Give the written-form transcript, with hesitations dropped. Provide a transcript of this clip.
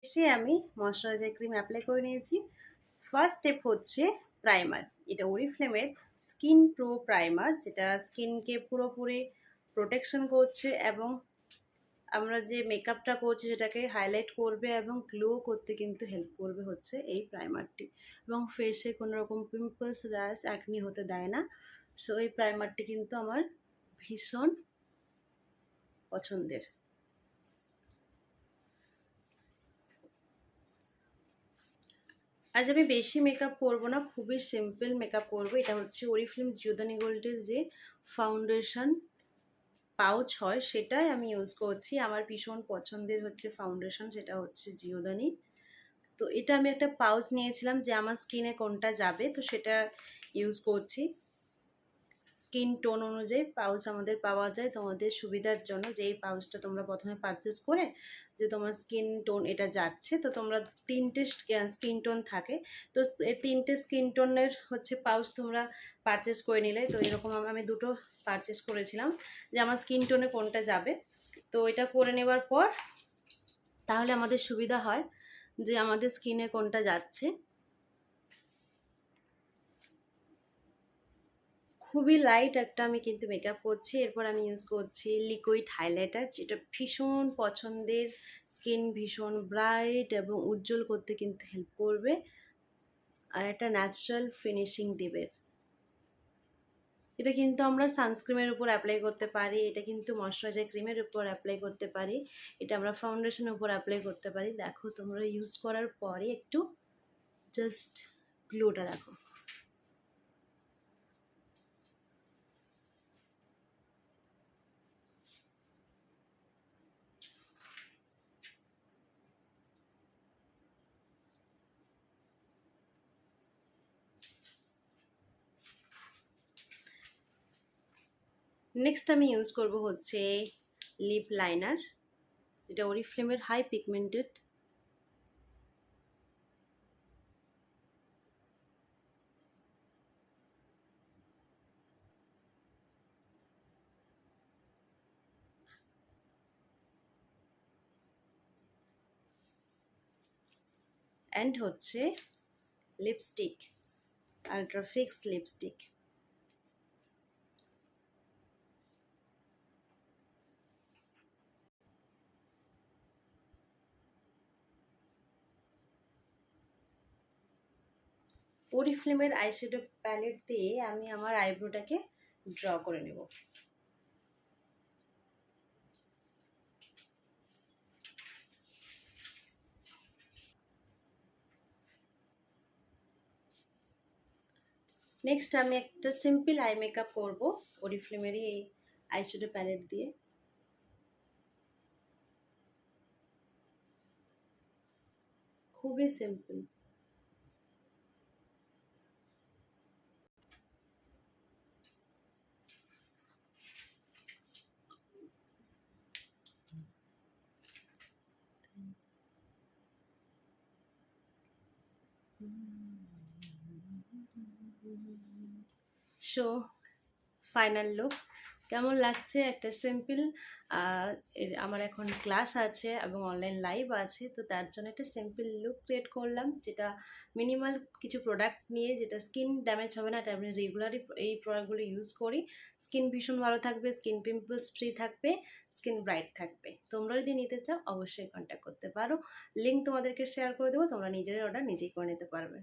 এসে আমি moisturiser cream apply করে নিয়েছি। ফার্স্ট স্টেপ হচ্ছে প্রাইমার। এটা ওরিফ্লেমের স্কিন প্রো প্রাইমার, যেটা স্কিনকে পুরোপুরি প্রোটেকশন করছে এবং আমরা যে মেকআপটা করছি সেটাকে হাইলাইট করবে এবং গ্লো করতে কিন্তু হেল্প করবে হচ্ছে এই প্রাইমারটি। এবং ফেসে কোনো রকম পিম্পলস, র্যাশ, অ্যাকনি হতে দেয় না। সো এই প্রাইমারটি কিন্তু আমার ভীষণ পছন্দের। আজ আমি বেশি মেকআপ করবো না, খুবই সিম্পল মেকআপ করবো। এটা হচ্ছে ওরিফ্লেম জিওদানি গোল্ডের যে ফাউন্ডেশন পাউচ হয় সেটাই আমি ইউজ করছি। আমার ভীষণ পছন্দের হচ্ছে ফাউন্ডেশন, সেটা হচ্ছে জিওদানি। তো এটা আমি একটা পাউচ নিয়েছিলাম যে আমার স্কিনে কোনটা যাবে, তো সেটা ইউজ করছি। স্কিন টোন অনুযায়ী পাউচ আমাদের পাওয়া যায়। তোমাদের সুবিধার জন্য যে এই পাউচটা তোমরা প্রথমে পারচেস করে, যে তোমার স্কিন টোন এটা যাচ্ছে, তো তোমরা তিনটে স্কিন টোন থাকে, তো এই তিনটে স্কিন টোনের হচ্ছে পাউচ তোমরা পারচেস করে নিলে। তো এরকম আমি দুটো পারচেস করেছিলাম যে আমার স্কিন টোনে কোনটা যাবে। তো এটা করে নেবার পর তাহলে আমাদের সুবিধা হয় যে আমাদের স্কিনে কোনটা যাচ্ছে। খুবই লাইট একটা আমি কিন্তু মেকআপ করছি। এরপর আমি ইউজ করছি লিকুইড হাইলাইটার, যেটা ভীষণ পছন্দের। স্কিন ভীষণ ব্রাইট এবং উজ্জ্বল করতে কিন্তু হেল্প করবে আর একটা ন্যাচারাল ফিনিশিং দিবে। এটা কিন্তু আমরা সানস্ক্রিমের উপর অ্যাপ্লাই করতে পারি, এটা কিন্তু ময়শ্চারাইজার ক্রিমের উপর অ্যাপ্লাই করতে পারি, এটা আমরা ফাউন্ডেশনের উপর অ্যাপ্লাই করতে পারি। দেখো তোমরা ইউজ করার পরে একটু জাস্ট গ্লোটা দেখো। নেক্সট আমি ইউজ করব হচ্ছে লিপ লাইনার, যেটা ওরিফ্লেমের হাই পিগমেন্টেড। অ্যান্ড হচ্ছে lipstick, Ultrafix lipstick. ওরিফ্লেমের eyeshadow palette দিয়ে আমি আমার আইব্রোটাকে ড্র করে নেব। নেক্সট আমি একটা সিম্পল আই মেকআপ করব ওরিফ্লেমেরই এই আইশ্যাডো প্যালেট দিয়ে। খুবই সিম্পল। সো ফাইনাল লুক কেমন লাগছে? একটা সিম্পল, আমার এখন ক্লাস আছে এবং অনলাইন লাইভ আছে, তো তার জন্য একটা সিম্পল লুক ক্রিয়েট করলাম, যেটা মিনিমাল কিছু প্রোডাক্ট নিয়ে, যেটা স্কিন ড্যামেজ হবে না। আমি রেগুলারই এই প্রোডাক্টগুলো ইউজ করি। স্কিন ভীষণ ভালো থাকবে, স্কিন পিম্পলস ফ্রি থাকবে, স্কিন ব্রাইট থাকবে। তোমরা যদি নিতে চাও অবশ্যই কন্ট্যাক্ট করতে পারো। লিঙ্ক তোমাদেরকে শেয়ার করে দেবো, তোমরা নিজের অর্ডার নিজেই করে নিতে পারবে।